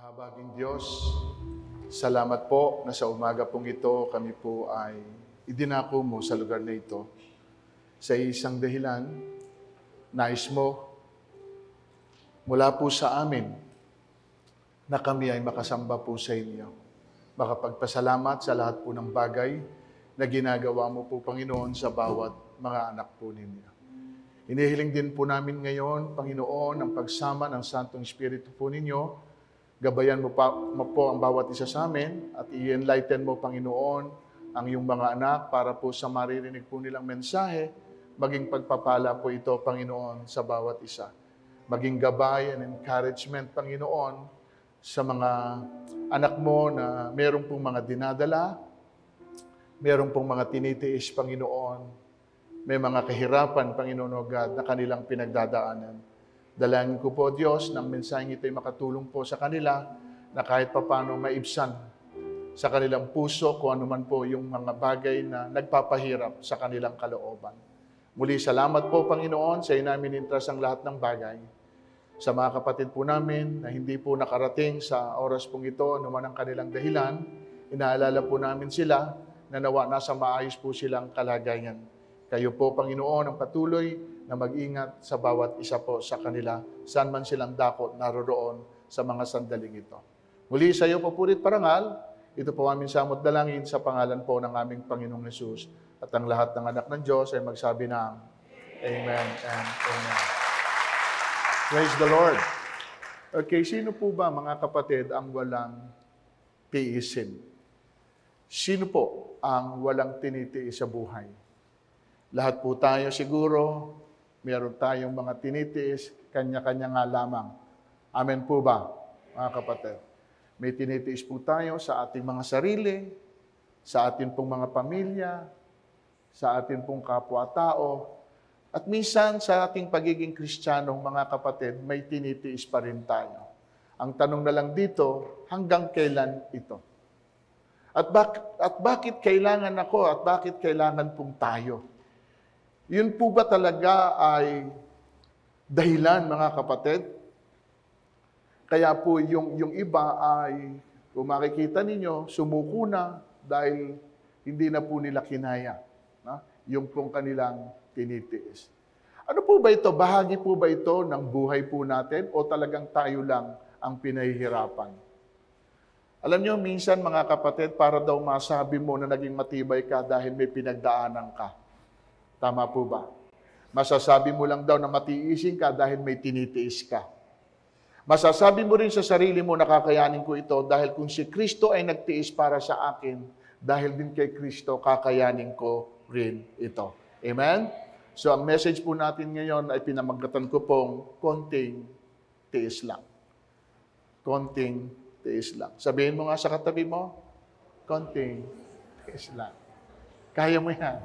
Mahabaging Diyos, salamat po na sa umaga pong ito kami po ay idinako mo sa lugar na ito. Sa isang dahilan, nais mo mula po sa amin na kami ay makasamba po sa inyo. Makapagpasalamat sa lahat po ng bagay na ginagawa mo po, Panginoon, sa bawat mga anak po ninyo. Inihiling din po namin ngayon, Panginoon, ang pagsama ng Santong Espiritu po ninyo. Gabayan mo po ang bawat isa sa amin at i-enlighten mo, Panginoon, ang iyong mga anak para po sa maririnig po nilang mensahe, maging pagpapala po ito, Panginoon, sa bawat isa. Maging gabay and encouragement, Panginoon, sa mga anak mo na meron pong mga dinadala, meron pong mga tinitiis, Panginoon, may mga kahirapan, Panginoon o God, na kanilang pinagdadaanan. Dalangin ko po, Diyos, ng mensaheng ito ay makatulong po sa kanila na kahit papano maibsan sa kanilang puso kung ano man po yung mga bagay na nagpapahirap sa kanilang kalooban. Muli, salamat po, Panginoon, sa iyo namin intras ang lahat ng bagay. Sa mga kapatid po namin na hindi po nakarating sa oras pong ito, anuman ang kanilang dahilan, inaalala po namin sila na nawa nasa maayos po silang kalagayan. Kayo po, Panginoon, ang patuloy na mag-ingat sa bawat isa po sa kanila, saan man silang dakot naroroon sa mga sandaling ito. Muli sa iyo, papurit parangal, ito po aming samot dalangin sa pangalan po ng aming Panginoong Hesus. At ang lahat ng anak ng Diyos ay magsabi ng Amen and Amen. Praise the Lord. Okay, sino po ba, mga kapatid, ang walang tiisin? Sino po ang walang tinitiis sa buhay? Lahat po tayo siguro, meron tayong mga tinitiis, kanya-kanya nga lamang. Amen po ba, mga kapatid? May tinitiis po tayo sa ating mga sarili, sa ating pong mga pamilya, sa ating pong kapwa-tao, at minsan sa ating pagiging Kristiyanong mga kapatid, may tinitiis pa rin tayo. Ang tanong na lang dito, hanggang kailan ito? At bakit kailangan ako at bakit kailangan pong tayo? Yun po ba talaga ay dahilan, mga kapatid? Kaya po yung iba ay, kung makikita ninyo, sumuko na dahil hindi na po nila kinaya, yung pong kanilang tinitiis. Ano po ba ito? Bahagi po ba ito ng buhay po natin o talagang tayo lang ang pinahihirapan? Alam nyo, minsan mga kapatid, para daw masabi mo na naging matibay ka dahil may pinagdaanan ka. Tama po ba? Masasabi mo lang daw na matiisin ka dahil may tinitiis ka. Masasabi mo rin sa sarili mo, nakakayanin ko ito dahil kung si Kristo ay nagtiis para sa akin, dahil din kay Kristo, kakayanin ko rin ito. Amen? So, ang message po natin ngayon ay pinamagatan ko pong konting tiis lang. Konting tiis lang. Sabihin mo nga sa katabi mo, konting tiis lang. Kaya mo yan.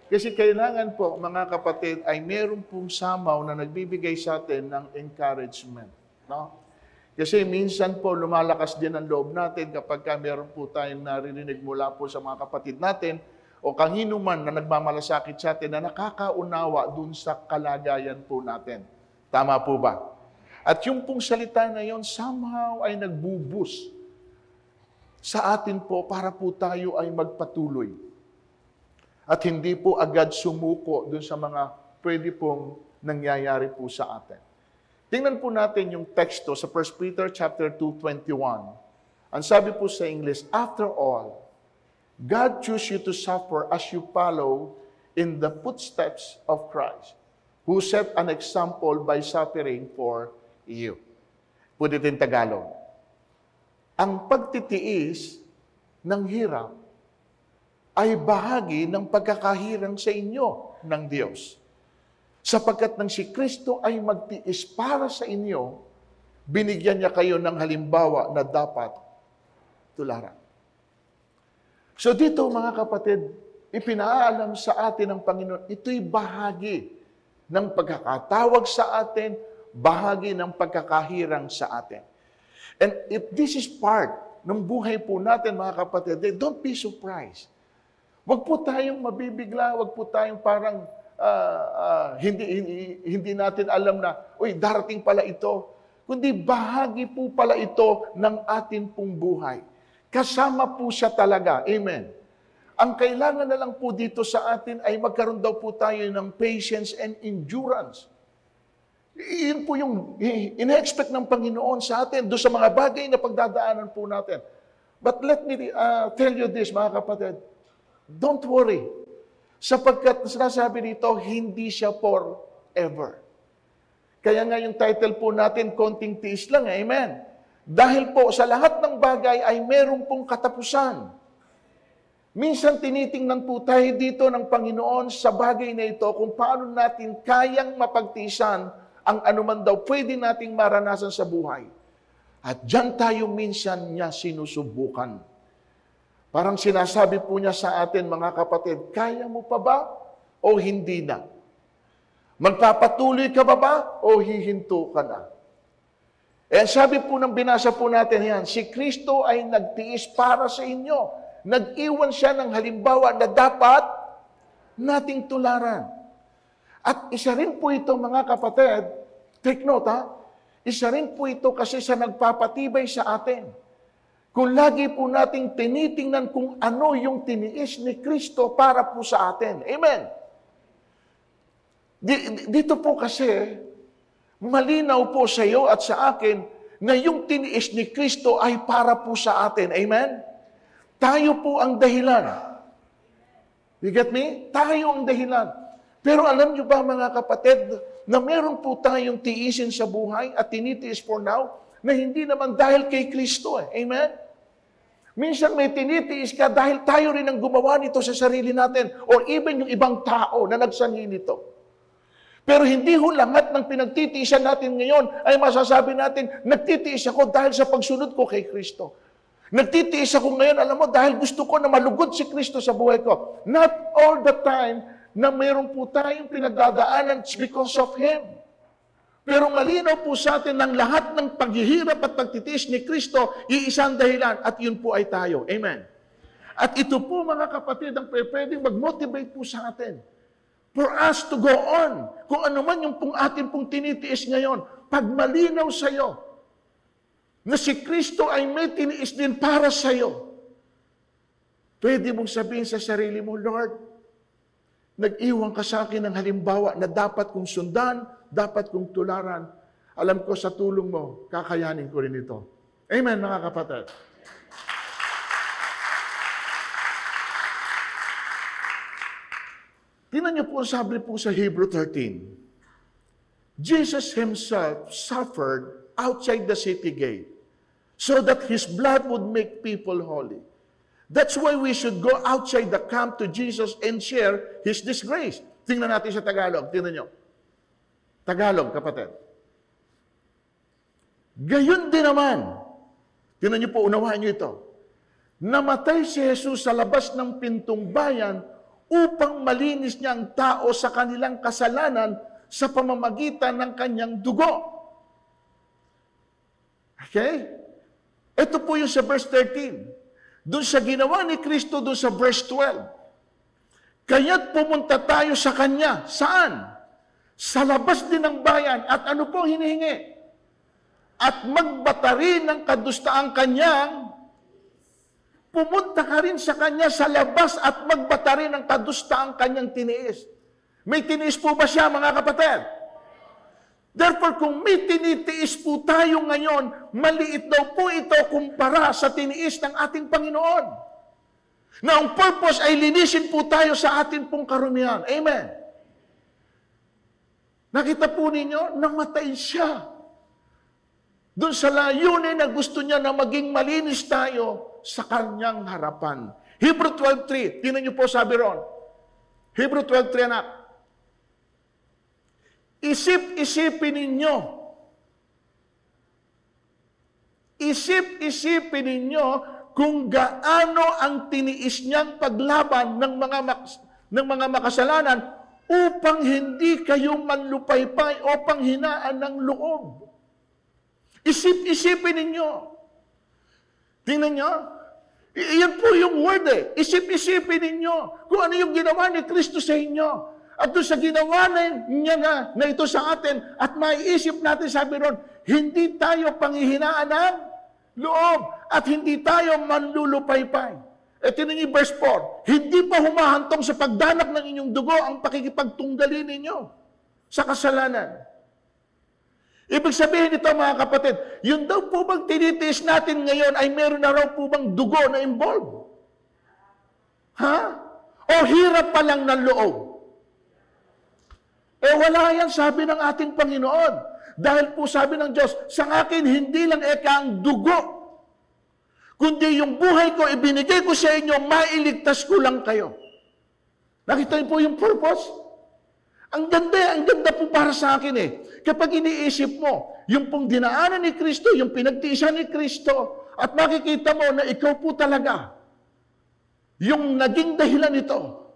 Kasi kailangan po, mga kapatid, ay meron pong samaw na nagbibigay sa atin ng encouragement. No? Kasi minsan po, lumalakas din ang loob natin kapag meron po tayong naririnig mula po sa mga kapatid natin o kanino man na nagmamalasakit sa atin na nakakaunawa dun sa kalagayan po natin. Tama po ba? At yung pong salita na yon somehow ay nagbubus sa atin po para po tayo ay magpatuloy. At hindi po agad sumuko dun sa mga pwede pong nangyayari po sa atin. Tingnan po natin yung teksto sa 1 Peter chapter 2:21. Ang sabi po sa English, after all, God chose you to suffer as you follow in the footsteps of Christ, who set an example by suffering for you. Put it in Tagalog. Ang pagtitiis ng hirap ay bahagi ng pagkakahirang sa inyo ng Diyos. Sapagkat nang si Kristo ay magtiis para sa inyo, binigyan niya kayo ng halimbawa na dapat tularan. So dito, mga kapatid, ipinaalam sa atin ng Panginoon, ito'y bahagi ng pagkakatawag sa atin, bahagi ng pagkakahirang sa atin. And if this is part ng buhay po natin, mga kapatid, don't be surprised. Wag po tayong mabibigla, wag po tayong parang hindi natin alam na, uy, darating pala ito. kundi bahagi po pala ito ng atin pong buhay. Kasama po siya talaga. Amen. Ang kailangan na lang po dito sa atin ay magkaroon daw po tayo ng patience and endurance. Iyon po yung ina-expect ng Panginoon sa atin doon sa mga bagay na pagdadaanan po natin. But let me tell you this, mga kapatid. Don't worry. Sapagkat sinasabi dito, hindi siya forever. Kaya nga yung title po natin, konting tiis lang. Amen. Dahil po sa lahat ng bagay ay meron pong katapusan. Minsan tinitingnan po tayo dito ng Panginoon sa bagay na ito kung paano natin kayang mapagtiisan ang anuman daw pwede nating maranasan sa buhay. At diyan tayo minsan niya sinusubukan. Parang sinasabi po niya sa atin, mga kapatid, kaya mo pa ba o hindi na? Magpapatuloy ka ba o hihinto ka na? Eh sabi po ng binasa po natin yan, si Kristo ay nagtiis para sa inyo. Nag-iwan siya ng halimbawa na dapat nating tularan. At isa rin po ito, mga kapatid, take note ha, isa rin po ito kasi sa nagpapatibay sa atin. Kung lagi po nating tinitingnan kung ano yung tiniis ni Kristo para po sa atin. Amen. Dito po kasi, malinaw po sa iyo at sa akin na yung tiniis ni Kristo ay para po sa atin. Amen? Tayo po ang dahilan. You get me? Tayo ang dahilan. Pero alam nyo ba, mga kapatid, na meron po tayong tiisin sa buhay at tinitiis for now na hindi naman dahil kay Kristo. Amen? Minsan may tinitiis ka dahil tayo rin ang gumawa nito sa sarili natin or even yung ibang tao na nagsanhi nito. Pero hindi ho lahat ng pinagtitiisan natin ngayon ay masasabi natin, nagtitiis ako dahil sa pagsunod ko kay Kristo. Nagtitiis ako ngayon, alam mo, dahil gusto ko na malugod si Kristo sa buhay ko. Not all the time na mayroon po tayong pinagdadaanan because of Him. Pero malinaw po sa atin ng lahat ng paghihirap at pagtitiis ni Kristo, iisang dahilan at yun po ay tayo. Amen. At ito po, mga kapatid, ang pwedeng mag-motivate po sa atin. For us to go on. Kung ano man yung atin pong tinitiis ngayon, pag malinaw sa iyo, na si Kristo ay may tiniis din para sa iyo, pwede mong sabihin sa sarili mo, Lord, nag-iwan ka sa akin ng halimbawa na dapat kong sundan, dapat kong tularan. Alam ko sa tulong mo, kakayanin ko rin ito. Amen, mga kapatid. Tingnan niyo po, sabi po sa Hebrew 13, Jesus Himself suffered outside the city gate so that His blood would make people holy. That's why we should go outside the camp to Jesus and share His disgrace. Tingnan natin sa Tagalog. Tingnan nyo. Tagalog, kapatid. Gayon din naman. Tingnan nyo po, unawahan nyo ito. Namatay si Jesus sa labas ng pintong bayan upang malinis niya ang tao sa kanilang kasalanan sa pamamagitan ng kanyang dugo. Okay? Ito po yung sa verse 13. Doon sa ginawa ni Kristo, doon sa verse 12. Kaya't pumunta tayo sa Kanya. Saan? Sa labas din ng bayan. At ano po hinihingi? At magbata rin ng kadustaang Kanyang. Pumunta ka rin sa Kanya sa labas at magbata rin ng kadustaang Kanyang tiniis. May tiniis po ba siya, mga kapatid? Therefore, kung may tinitiis po tayo ngayon, maliit daw po ito kumpara sa tiniis ng ating Panginoon. Na ang purpose ay linisin po tayo sa ating pong karumihan. Amen. Nakita po ninyo, namatay siya. Doon sa layunin na gusto niya na maging malinis tayo sa kanyang harapan. Hebrew 12:3, tingnan niyo po sabi ron. Hebrew 12:3, anak. Isip-isipin ninyo. Isip-isipin ninyo kung gaano ang tiniis niyang paglaban ng mga makasalanan upang hindi kayo manlupaypay o panghinaan ng loob. Isip-isipin ninyo. Tingnan nyo. Iyan po yung word eh. Isip-isipin ninyo kung ano yung ginawa ni Kristo sa inyo. At doon sa ginawa niya na ito sa atin, at maiisip natin, sabi ron, hindi tayo panghihinaan ng loob at hindi tayo manlulupaypay. Ito yung verse 4, hindi pa humahantong sa pagdanak ng inyong dugo ang pakikipagtunggali ninyo sa kasalanan. Ibig sabihin nito mga kapatid, yun daw po bang tinitiis natin ngayon ay meron na raw po bang dugo na involved? Ha? O hirap pa lang ng loob? Wala yan, sabi ng ating Panginoon. Dahil po sabi ng Diyos, sa akin hindi lang ang dugo, kundi yung buhay ko, ibinigay ko sa inyo, mailigtas ko lang kayo. Nakita niyo po yung purpose? Ang ganda po para sa akin eh. Kapag iniisip mo, yung pong dinaanan ni Kristo, yung pinagtiisan ni Kristo, at makikita mo na ikaw po talaga, yung naging dahilan nito,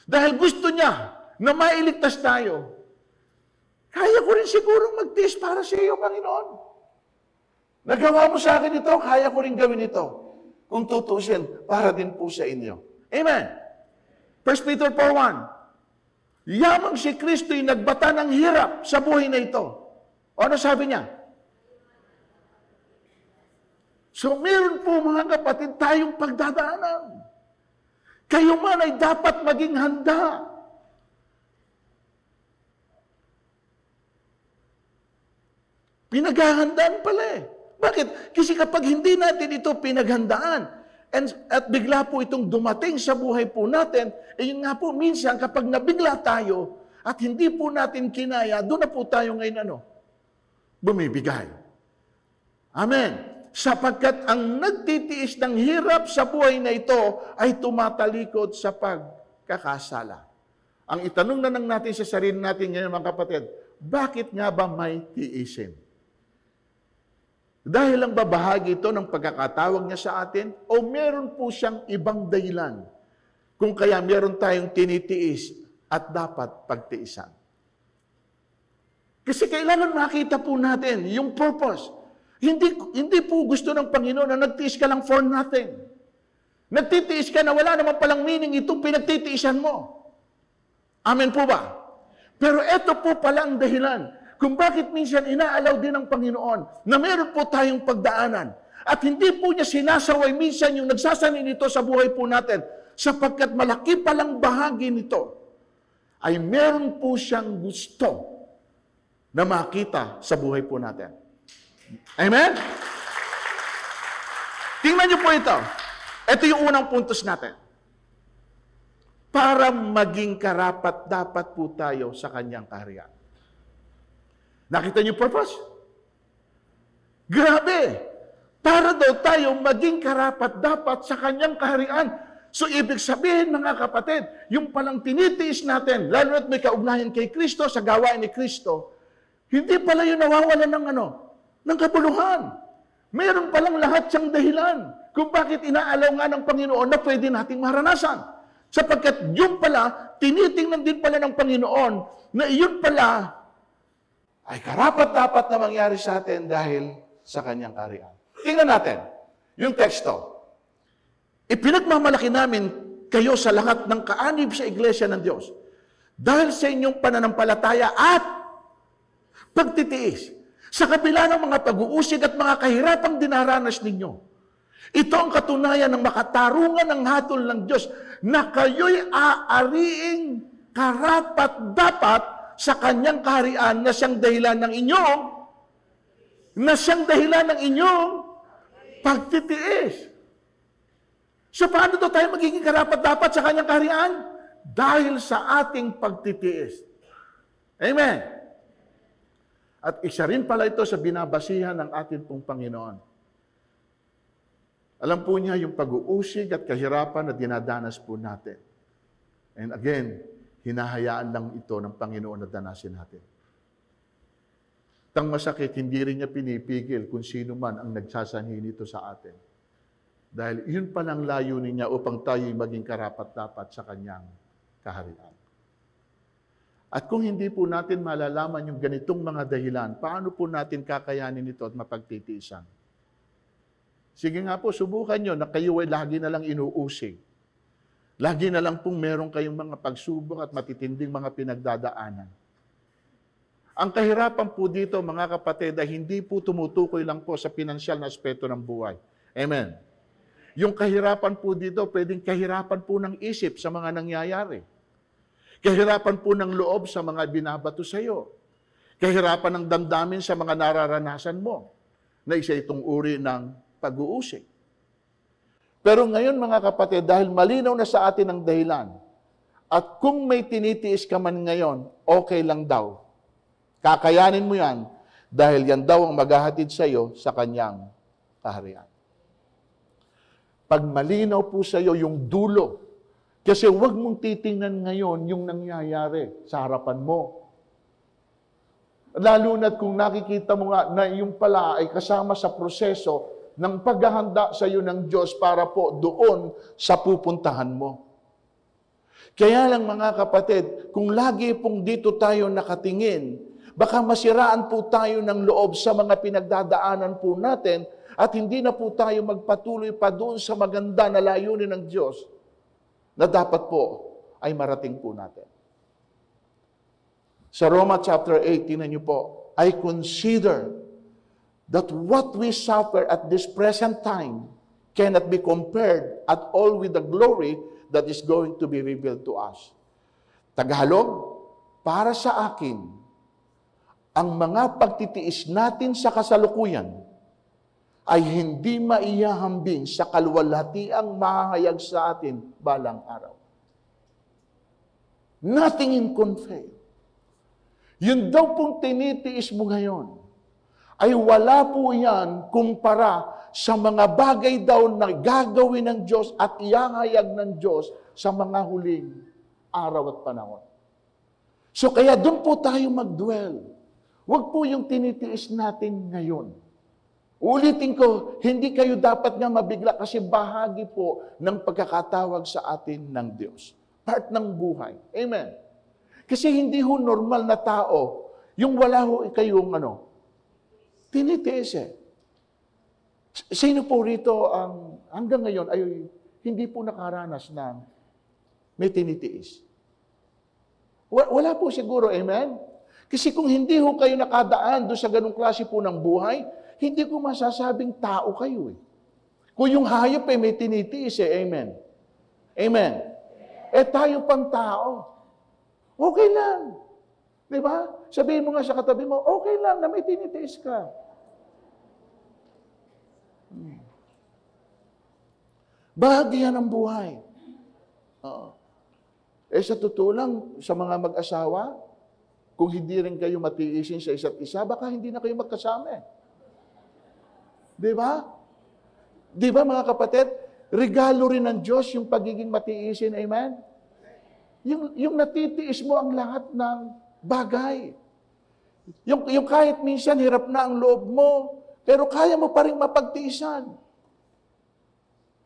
dahil gusto niya na mailigtas tayo, kaya ko rin sigurong magtiis para sa iyo, Panginoon. Nagawa mo sa akin ito, kaya ko rin gawin ito. Kung tutusin, para din po sa inyo. Amen. 1 Peter 4:1. Yamang si Kristo'y nagbata ng hirap sa buhay na ito. O ano sabi niya? So meron po mga kapatid tayong pagdadaanan. Kayo man ay dapat maging handa. Pinaghahandaan pala eh. Bakit? Kasi kapag hindi natin ito pinaghandaan, at bigla po itong dumating sa buhay po natin, yun nga po, minsan kapag nabigla tayo at hindi po natin kinaya, doon na po tayo ngayon bumibigay. Amen. Sapagkat ang nagtitiis ng hirap sa buhay na ito ay tumatalikod sa pagkakasala. Ang itanong na lang natin sa sarili natin ngayon mga kapatid, bakit nga ba may tiisin? Dahil lang babahagi ito ng pagkakatawag niya sa atin o meron po siyang ibang dahilan kung kaya meron tayong tinitiis at dapat pagtiisan. Kasi kailangan makita po natin yung purpose. Hindi po gusto ng Panginoon na nagtiis ka lang for nothing. Nagtitiis ka na wala naman palang meaning itong pinagtitiisan mo. Amen po ba? Pero ito po pala ang dahilan kung bakit minsan inaalaw din ng Panginoon na meron po tayong pagdaanan. At hindi po niya sinasaway minsan yung nagsasanin nito sa buhay po natin sapagkat malaki palang bahagi nito ay meron po siyang gusto na makita sa buhay po natin. Amen? Tingnan niyo po ito. Ito yung unang puntos natin. Para maging karapat dapat po tayo sa kanyang kaharian. Nakita niyo purpose? Grabe! Para daw tayo maging karapat-dapat sa kanyang kaharian. So, ibig sabihin, mga kapatid, yung palang tinitiis natin, lalo na't may kaugnayan kay Kristo, sa gawain ni Kristo, hindi pala yun nawawalan ng kabuluhan. Meron palang lahat siyang dahilan kung bakit inaalaw nga ng Panginoon na pwede nating maranasan. Sapagkat yun pala, tinitingnan din pala ng Panginoon na yun pala ay karapat-dapat na mangyari sa atin dahil sa kanyang kaharian. Tingnan natin yung teksto. Ipinagmamalaki namin kayo sa lahat ng kaanib sa iglesia ng Diyos dahil sa inyong pananampalataya at pagtitiis sa kabila ng mga pag-uusig at mga kahirapang dinaranas ninyo. Ito ang katunayan ng makatarungan ng hatol ng Diyos na kayo'y aariing karapat-dapat sa kanyang kaharian na siyang dahilan ng inyong pagtitiis. So paano to tayo magiging karapat-dapat sa kanyang kaharian? Dahil sa ating pagtitiis. Amen. At isa rin pala ito sa binabasihan ng ating pong Panginoon. Alam po niya yung pag-uusig at kahirapan na dinadanas po natin. And again, hinahayaan lang ito ng Panginoon na danasin natin. Tang masakit, hindi rin niya pinipigil kung sino man ang nagsasanhi nito sa atin. Dahil yun palang layunin niya upang tayo'y maging karapat-dapat sa kanyang kaharian. At kung hindi po natin malalaman yung ganitong mga dahilan, paano po natin kakayanin ito at mapagtitiisan? Sige nga po, subukan nyo na kayo ay lagi na lang inuusig. Lagi na lang pong meron kayong mga pagsubok at matitinding mga pinagdadaanan. Ang kahirapan po dito, mga kapatid, ay hindi po tumutukoy lang po sa pinansyal na aspeto ng buhay. Amen. Yung kahirapan po dito, pwedeng kahirapan po ng isip sa mga nangyayari. Kahirapan po ng loob sa mga binabato sa iyo. Kahirapan ng damdamin sa mga nararanasan mo, na isa itong uri ng pag-uusig. Pero ngayon, mga kapatid, dahil malinaw na sa atin ang dahilan, at kung may tinitiis ka man ngayon, okay lang daw. Kakayanin mo yan dahil yan daw ang maghahatid sa iyo sa kanyang kaharian. Pag malinaw po sa iyo yung dulo, kasi huwag mong titingnan ngayon yung nangyayari sa harapan mo. Lalo na't kung nakikita mo nga na yung pala ay kasama sa proseso ng paghahanda sa iyo ng Diyos para po doon sa pupuntahan mo. Kaya lang mga kapatid, kung lagi pong dito tayo nakatingin, baka masiraan po tayo ng loob sa mga pinagdadaanan po natin at hindi na po tayo magpatuloy pa doon sa maganda na layunin ng Diyos na dapat po ay marating po natin. Sa Roma chapter 8, tingnan niyo po, I consider that what we suffer at this present time cannot be compared at all with the glory that is going to be revealed to us. Tagalog, para sa akin, ang mga pagtitiis natin sa kasalukuyan ay hindi maihahambing sa kaluwalhatiang mahahayag sa atin balang araw. Nothing in compare. Yun daw pong tinitiis mo ngayon, ay wala po yan kumpara sa mga bagay daw na gagawin ng Diyos at ihahayag ng Diyos sa mga huling araw at panahon. So kaya doon po tayo mag-dwell. Huwag po yung tinitiis natin ngayon. Ulitin ko, hindi kayo dapat nga mabigla kasi bahagi po ng pagkakatawag sa atin ng Diyos. Part ng buhay. Amen. Kasi hindi ho normal na tao, yung wala ho kayong tinitiis eh. Sino po rito ang hanggang ngayon ay hindi po nakaranas ng may tinitiis? Wala po siguro, amen? Kasi kung hindi ho kayo nakadaan doon sa ganung klase po ng buhay, hindi ko masasabing tao kayo eh. Kung yung hayop may tinitiis eh, amen. Amen. Eh tayo pang tao. Okay lang. Di ba? Sabihin mo nga sa katabi mo, okay lang na may tinitiis ka. Bahagi yan ng buhay. Eh sa totoo lang, sa mga mag-asawa, kung hindi rin kayo matiisin sa isa't isa, baka hindi na kayo magkasama eh. Di ba? Di ba mga kapatid? Regalo rin ng Diyos yung pagiging matiisin. Amen? Yung natitiis mo ang lahat ng bagay. Yung kahit minsan hirap na ang loob mo, pero kaya mo pa rin mapagtiisan.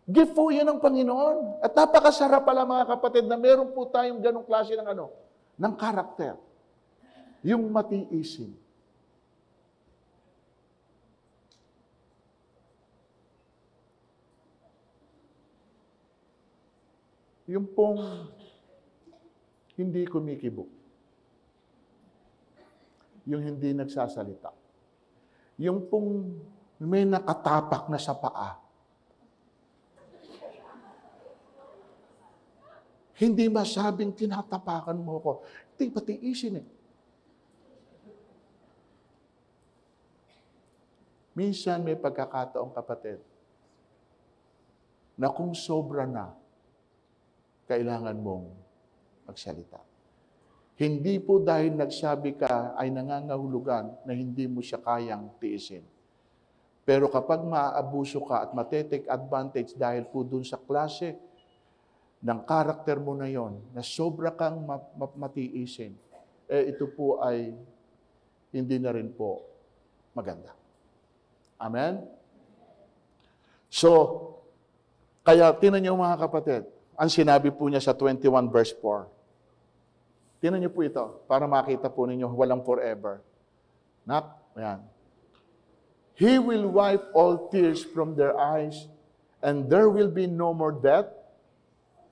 Gift po yun ng Panginoon. At napakasarap pala mga kapatid na meron po tayong ganong klase ng karakter. Yung matiisin. Yung pong hindi kumikibo. Yung hindi nagsasalita. Yung pong may nakatapak na sa paa. Hindi masabing tinatapakan mo ko. Hindi, patiisin eh. Minsan may pagkakataong kapatid na kung sobra na, kailangan mong magsalita. Hindi po dahil nagsabi ka ay nangangahulugan na hindi mo siya kayang tiisin. Pero kapag maaabuso ka at matetake advantage dahil po dun sa klase ng karakter mo na yon, na sobra kang matiisin, ito po ay hindi na rin po maganda. Amen? So, kaya tinan niyo mga kapatid, ang sinabi po niya sa 21 verse 4. Tinan niyo po ito, para makita po ninyo, walang forever. Ayan. He will wipe all tears from their eyes, and there will be no more death,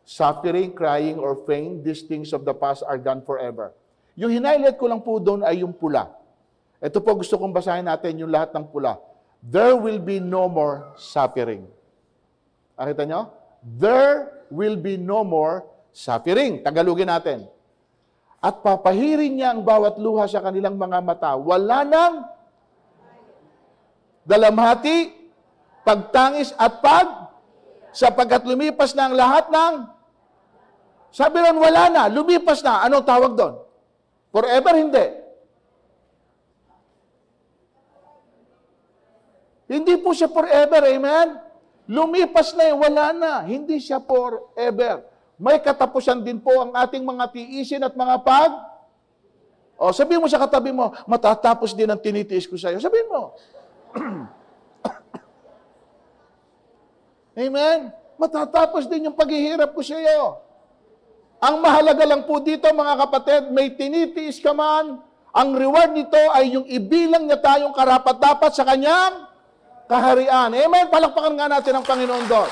suffering, crying, or pain. These things of the past are gone forever. Yung hinighlight ko lang po doon ay yung pula. Ito po gusto kong basahin natin yung lahat ng pula. There will be no more suffering. Nakita nyo? There will be no more suffering. Tagalogin natin. At papahirin niya ang bawat luha sa kanilang mga mata. Wala nang dalamhati, pagtangis at sapagkat lumipas na ang lahat ng, sabi ron, wala na, lumipas na. Anong tawag doon? Forever, hindi. Hindi po siya forever, amen? Lumipas na, wala na. Hindi siya forever. May katapusan din po ang ating mga tiisin at mga O, sabihin mo sa katabi mo, matatapos din ang tinitiis ko sa iyo. Sabihin mo. Amen? Matatapos din yung paghihirap ko sa iyo. Ang mahalaga lang po dito, mga kapatid, may tinitiis ka man, ang reward nito ay yung ibilang niya tayong karapat-dapat sa kanyang kaharian. Amen? Palakpakan nga natin ang Panginoon doon.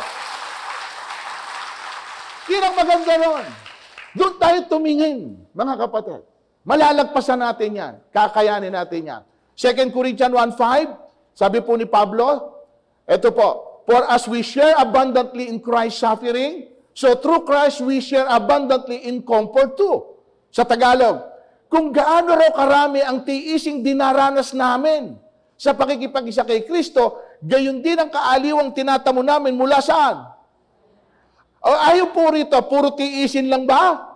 Yun ang maganda doon. Doon tayo tumingin, mga kapatid. Malalagpasan natin yan. Kakayanin natin yan. 2 Corinthians 1:5, sabi po ni Pablo, ito po, for as we share abundantly in Christ's suffering, so through Christ we share abundantly in comfort too. Sa Tagalog, kung gaano raw karami ang tiising dinaranas namin sa pakikipag-isa kay Kristo, gayon din ang kaaliwang tinatamo namin mula saan? O ayaw po rito, puro tiisin lang ba?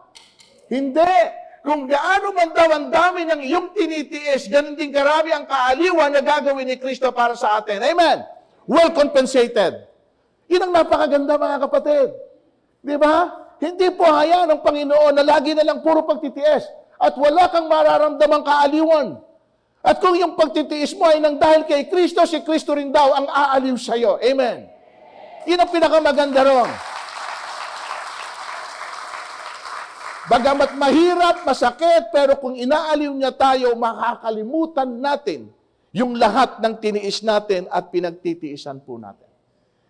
Hindi. Kung gaano man daw ang dami ng iyong tinitiis, ganun din karami ang kaaliwan na gagawin ni Kristo para sa atin. Amen? Well compensated. Yun ang napakaganda, mga kapatid. Di ba? Hindi po hayaan ng Panginoon na lagi na lang puro pagtitiis at wala kang mararamdamang kaaliwan. At kung yung pagtitiis mo ay nang dahil kay Kristo, si Kristo rin daw ang aaliw sa iyo. Amen? Yun ang pinakamaganda ron. Bagamat mahirap, masakit, pero kung inaaliw niya tayo, makakalimutan natin yung lahat ng tiniis natin at pinagtitiisan po natin.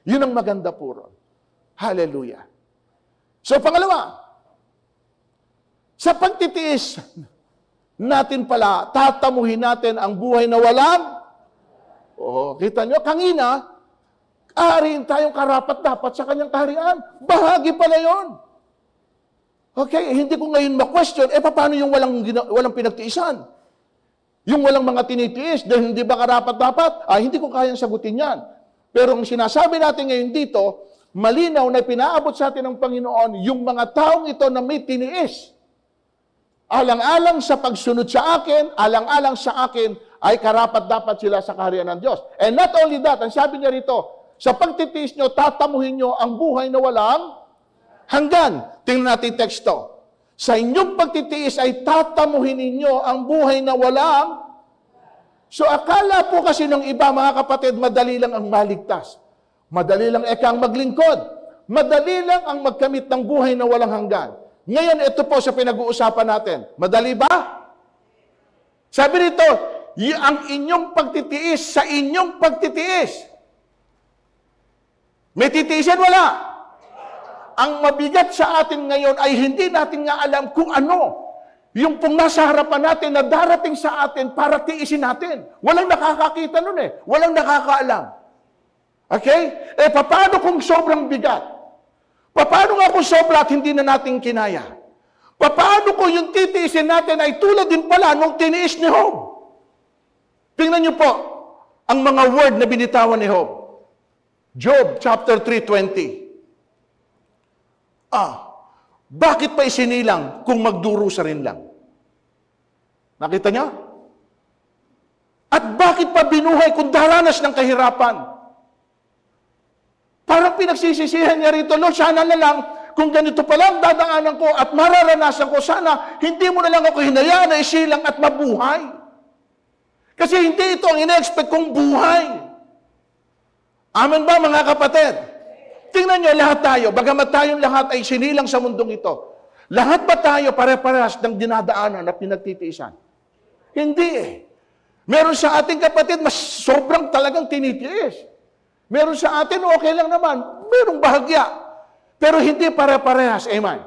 Yun ang maganda po ron. Hallelujah. So, pangalawa, sa pagtitiis natin pala, tatamuhin natin ang buhay na walang, kita nyo, kanina, aariin tayong karapat-dapat sa kanyang kaharian. Bahagi pala yon. Okay, hindi ko ngayon ma-question, paano yung walang pinagtiisan? Yung walang mga tinitiis, dahil hindi ba karapat-dapat? Hindi ko kayang sagutin yan. Pero ang sinasabi natin ngayon dito, malinaw na pinaabot sa atin ng Panginoon yung mga taong ito na may tiniis. Alang-alang sa pagsunod sa akin, alang-alang sa akin, ay karapat-dapat sila sa kaharian ng Diyos. And not only that, ang sabi niya rito, sa pagtitiis nyo, tatamuhin nyo ang buhay na walang hanggan. Tingnan natin teksto. Sa inyong pagtitiis ay tatamuhin ninyo ang buhay na walang. So akala po kasi ng iba, mga kapatid, madali lang ang maligtas. Madali lang ang maglingkod. Madali lang ang magkamit ng buhay na walang hanggan. Ngayon, ito po sa pinag-uusapan natin. Madali ba? Sabi rito, ang inyong pagtitiis sa inyong pagtitiis. May titiisin? Wala. Ang mabigat sa atin ngayon ay hindi natin nga alam kung ano yung pong nasa harapan natin na darating sa atin para tiisin natin. Walang nakakakita nun eh. Walang nakakaalam. Okay? Paano kung sobrang bigat? Paano nga kung sobra at hindi na natin kinaya? Paano kung yung titiisin natin ay tulad din pala nung tiniis ni Job? Tingnan niyo po ang mga word na binitawan ni Job. Job chapter 3:20. Bakit pa isinilang kung magdurusa rin lang? Nakita niya? At bakit pa binuhay kung daranas ng kahirapan? Parang pinagsisisihan niya rito, Lord, sana na lang, kung ganito pala ang dadaanan ko at mararanasan ko, sana hindi mo na lang ako hinayaan na isilang at mabuhay. Kasi hindi ito ang ina-expect kong buhay. Amen ba, mga kapatid? Tingnan niyo, lahat tayo, bagamat tayong lahat ay sinilang sa mundong ito, lahat ba tayo pare-parehas ng dinadaanan at pinagtitiisan? Hindi eh. Meron sa ating kapatid, mas sobrang talagang tinitiis. Meron sa atin, okay lang naman. Merong bahagya. Pero hindi pare-parehas. Amen.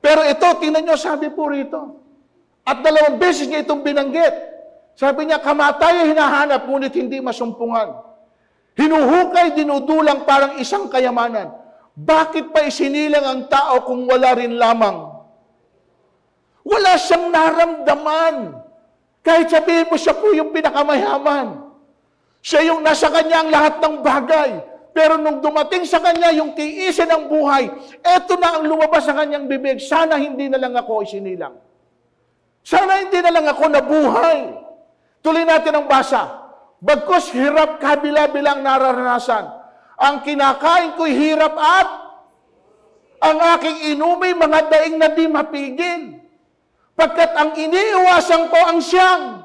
Pero ito, tingnan niyo, sabi po rito, At 2 beses niya itong binanggit. Sabi niya, kamatayan hinahanap, ngunit hindi masumpungan. Hinuhukay, dinudulang parang isang kayamanan. Bakit pa isinilang ang tao kung wala rin lamang? Wala siyang naramdaman. Kahit sabihin mo siya po yung pinakamayaman. Siya yung nasa kanya ang lahat ng bagay. Pero nung dumating sa kanya yung tiisin ng buhay, eto na ang lumabas sa kanyang bibig. Sana hindi na lang ako isinilang. Sana hindi na lang ako nabuhay. Tuloy natin ang basa. Bagkus hirap kabila-bilang nararanasan. Ang kinakain ko'y hirap at ang aking inumay mga daing na di mapigil. Pagkat ang iniiwasan ko ang siyang.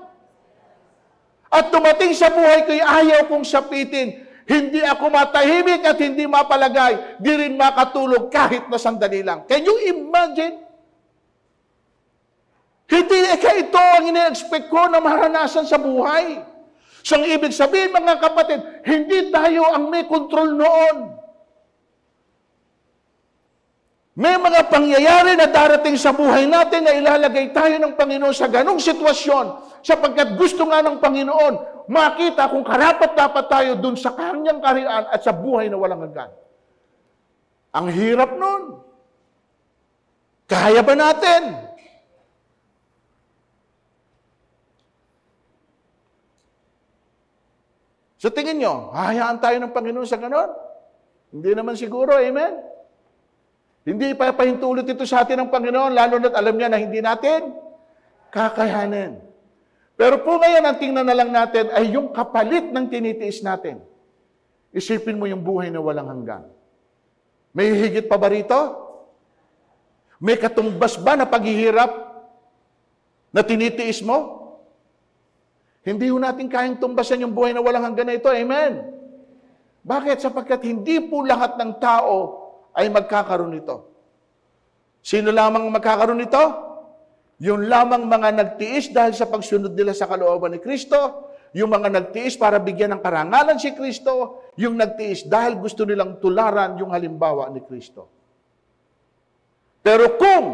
At dumating sa buhay ko'y ayaw kong sapitin. Hindi ako matahimik at hindi mapalagay. Di rin makatulog kahit na sandali lang. Can you imagine? Hindi ito ang ina-expect ko na maranasan sa buhay. So, ang ibig sabihin, mga kapatid, hindi tayo ang may kontrol noon. May mga pangyayari na darating sa buhay natin na ilalagay tayo ng Panginoon sa ganong sitwasyon sapagkat gusto nga ng Panginoon makita kung karapat-dapat tayo dun sa kanyang kaharian at sa buhay na walang hanggan. Ang hirap nun. Kaya ba natin? So tingin nyo, hahayaan tayo ng Panginoon sa ganon? Hindi naman siguro, amen? Hindi papahintulot ito sa atin ng Panginoon, lalo na't alam niya na hindi natin kakayanin. Pero po ngayon, ang tingnan na lang natin ay yung kapalit ng tinitiis natin. Isipin mo yung buhay na walang hanggan. May higit pa ba rito? May katumbas ba na paghihirap na tinitiis mo? Hindi ho natin kayang tumbasan yung buhay na walang hanggan na ito. Amen? Bakit? Sapagkat hindi po lahat ng tao ay magkakaroon nito. Sino lamang magkakaroon nito? Yung lamang mga nagtiis dahil sa pagsunod nila sa kalooban ni Kristo, yung mga nagtiis para bigyan ng karangalan si Kristo, yung nagtiis dahil gusto nilang tularan yung halimbawa ni Kristo. Pero kung,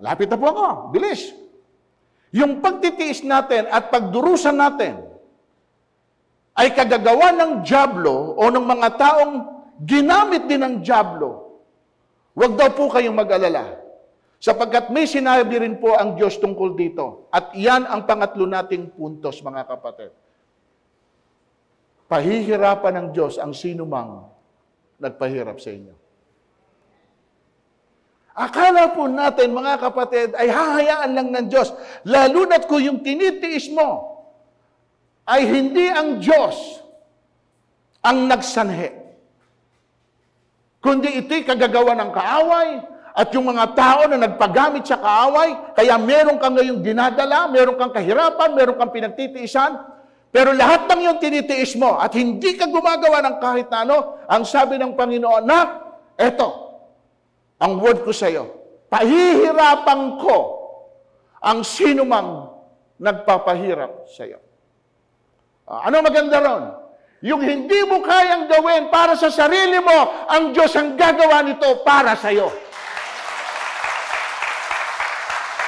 lapit na po ako, bilis, yung pagtitiis natin at pagdurusan natin ay kagagawa ng dyablo o ng mga taong ginamit din ng dyablo, huwag daw po kayong mag-alala. Sapagkat may sinabi rin po ang Diyos tungkol dito. At iyan ang pangatlo nating puntos, mga kapatid. Pahihirapan ng Diyos ang sinumang nagpahirap sa inyo. Akala po natin, mga kapatid, ay hahayaan lang ng Diyos. Lalo na't kung yung tinitiis mo ay hindi ang Diyos ang nagsanhi. Kundi ito'y kagagawa ng kaaway at yung mga tao na nagpagamit sa kaaway, kaya meron kang ngayong dinadala, meron kang kahirapan, meron kang pinagtitiisan, pero lahat ng yung tinitiis mo at hindi ka gumagawa ng kahit na ano, ang sabi ng Panginoon na, eto, ang word ko sa iyo, pahihirapan ko ang sinumang nagpapahirap sa iyo. Ano maganda ron? Yung hindi mo kayang gawin para sa sarili mo, ang Diyos ang gagawa nito para sa iyo.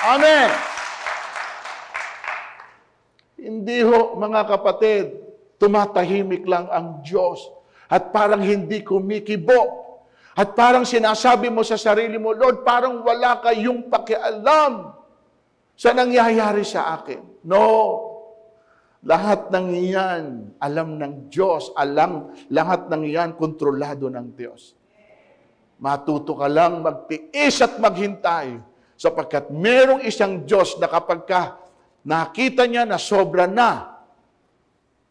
Amen. Hindi ho, mga kapatid, tumatahimik lang ang Diyos at parang hindi kumikibo. At parang sinasabi mo sa sarili mo, Lord, parang wala kayong pakialam sa nangyayari sa akin. No. Lahat ng iyan, alam ng Diyos. Lahat ng iyan, kontrolado ng Diyos. Matuto ka lang magtiis at maghintay sapagkat merong isang Diyos na kapag nakita niya na sobra na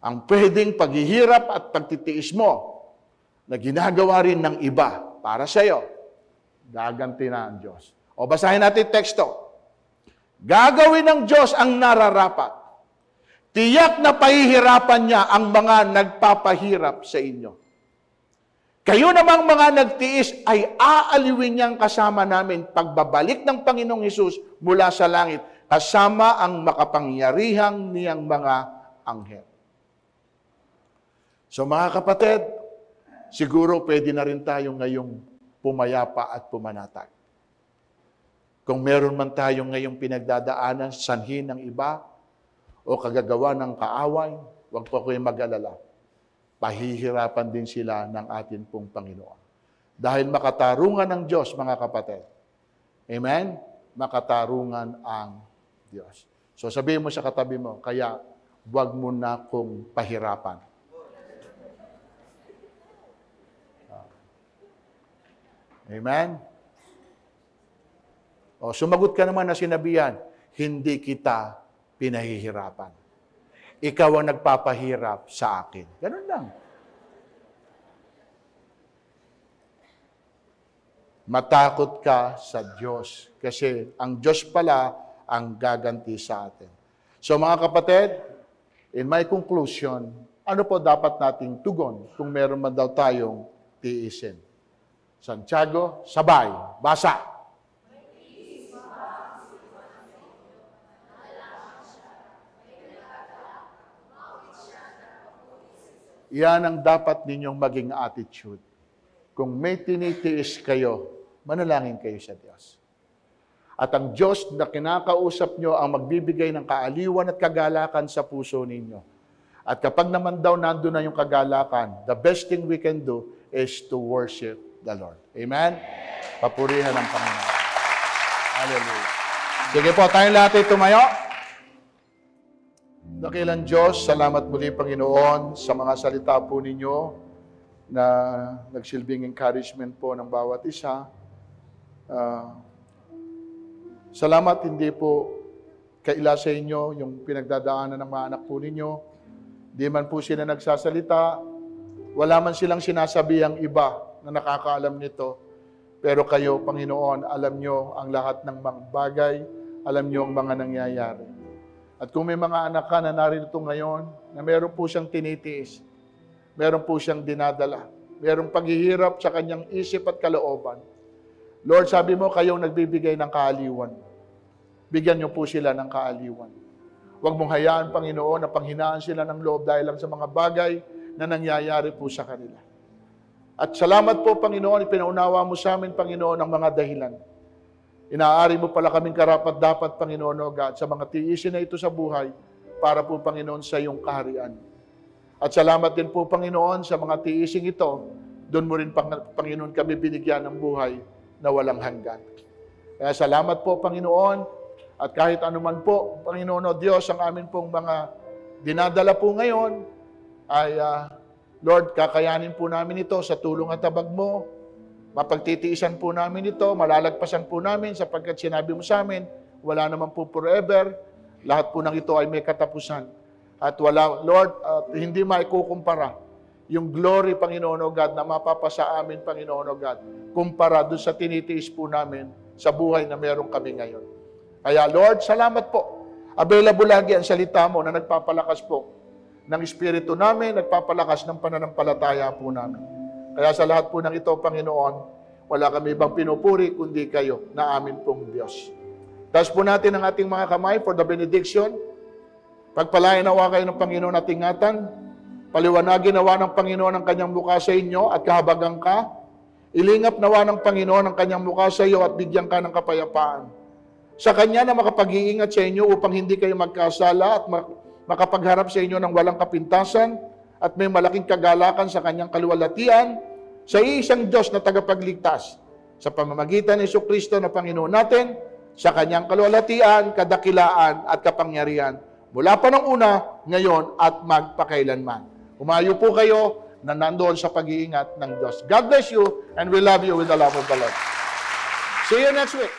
ang pwedeng paghihirap at pagtitiis mo na ginagawa rin ng iba para sa iyo, gaganti na ang Diyos. O basahin natin teksto. Gagawin ng Diyos ang nararapat. Tiyak na pahihirapan niya ang mga nagpapahirap sa inyo. Kayo namang mga nagtiis ay aaliwin niyang kasama namin pagbabalik ng Panginoong Hesus mula sa langit, kasama ang makapangyarihang niyang mga anghel. So mga kapatid, siguro pwede na rin tayo ngayong pumayapa at pumanatag. Kung meron man tayong ngayong pinagdadaanan, sanhin ng iba, o kagagawa ng kaaway, huwag po kayong mag-alala. Pahihirapan din sila ng atin pong Panginoon. Dahil makatarungan ng Diyos, mga kapatid. Amen? Makatarungan ang Diyos. So sabihin mo sa katabi mo, kaya huwag mo na kong pahirapan. Amen? O, sumagot ka naman na sinabihan, hindi kita pinahihirapan. Ikaw ang nagpapahirap sa akin. Ganun lang. Matakot ka sa Diyos. Kasi ang Diyos pala ang gaganti sa atin. So mga kapatid, in my conclusion, ano po dapat nating tugon kung meron man daw tayong tiisin? Santiago, sabay, basa. Yan ang dapat ninyong maging attitude. Kung may tinitiis kayo, manalangin kayo sa Diyos. At ang Diyos na kinakausap nyo ang magbibigay ng kaaliwan at kagalakan sa puso ninyo. At kapag naman daw nandun na yung kagalakan, the best thing we can do is to worship the Lord. Amen? Papurihan ng Panginoon. Hallelujah. Sige po, tayong lahat ay tumayo. Dakilang Diyos, salamat muli Panginoon sa mga salita po ninyo na nagsilbing encouragement po ng bawat isa. Salamat hindi po kaila sa inyo yung pinagdadaanan ng mga anak po ninyo. Di man po sila nagsasalita, wala man silang sinasabi ang iba na nakakaalam nito. Pero kayo, Panginoon, alam nyo ang lahat ng mga bagay, alam nyo ang mga nangyayari. At kung may mga anak ka na narito ngayon, na meron po siyang tinitiis, meron po siyang dinadala, merong paghihirap sa kanyang isip at kalooban. Lord, sabi mo, kayong nagbibigay ng kaaliwan. Bigyan niyo po sila ng kaaliwan. Huwag mong hayaan, Panginoon, na panghinaan sila ng loob dahil lang sa mga bagay na nangyayari po sa kanila. At salamat po, Panginoon, ipinaunawa mo sa amin, Panginoon, ang mga dahilan. Inaari mo pala kaming karapat-dapat, Panginoon, O God, sa mga tiisin na ito sa buhay para po, Panginoon, sa iyong kaharian. At salamat din po, Panginoon, sa mga tiising ito. Doon mo rin, Panginoon, kami binigyan ng buhay na walang hanggan. Kaya salamat po, Panginoon, at kahit anuman po, Panginoon o Diyos, ang amin pong mga dinadala po ngayon, ay, Lord, kakayanin po namin ito sa tulong at tabag mo. Mapagtitiisan po namin ito, malalagpasan po namin sapagkat sinabi mo sa amin, wala naman po forever, lahat po ng ito ay may katapusan. At wala, Lord, hindi maikukumpara yung glory, Panginoon o God, na mapapasa amin, Panginoon o God, kumpara doon sa tinitiis po namin sa buhay na meron kami ngayon. Kaya, Lord, salamat po. Available lagi ang salita mo na nagpapalakas po ng espiritu namin, nagpapalakas ng pananampalataya po namin. Kaya sa lahat po ng ito, Panginoon, wala kami ibang pinupuri kundi kayo na amin pong Diyos. Taas po natin ang ating mga kamay for the benediction. Pagpalain nawa kayo ng Panginoon at ingatan. Paliwanagin nawa ng Panginoon ang kanyang mukha sa inyo at kahabagan ka. Ilingap nawa ng Panginoon ang kanyang mukha sa iyo at bigyan ka ng kapayapaan. Sa kanya na makapag-iingat sa inyo upang hindi kayo magkasala at makapagharap sa inyo ng walang kapintasan at may malaking kagalakan sa kanyang kaluwalhatian sa isang Diyos na tagapagligtas sa pamamagitan ni Jesucristo na Panginoon natin, sa kanyang kaluwalhatian, kadakilaan at kapangyarihan mula pa ng una, ngayon at magpakailanman. Umayo po kayo na nandoon sa pag-iingat ng Diyos. God bless you and we love you with the love of the Lord. See you next week.